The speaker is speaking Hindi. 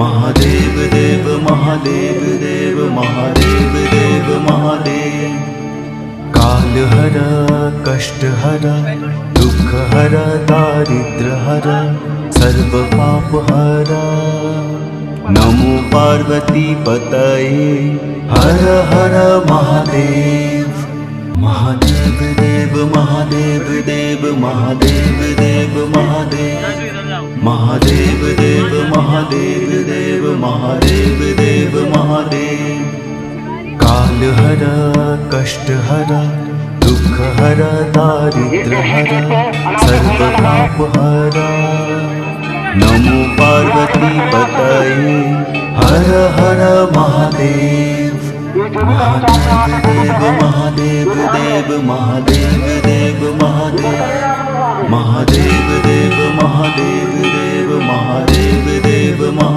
महादेव देव महादेव देव महादेव देव महादेव। काल हर कष्ट हर दुख हर दारिद्र हर सर्व पाप हर। नमो पार्वती पतये हर हर महादेव। महादेव देव महादेव देव महादेव देव महादेव। महादेव देव महादेव देव महादेव देव महादेव। काल हर कष्ट हर दुख हर दारिद्र हर सर्व पाप हर। नमो पार्वती पतये हर हर महादेव। महादेव देव महादेव देव महादेव देव महादेव। महादेव देव महादेव देव महादेव देव महादेव।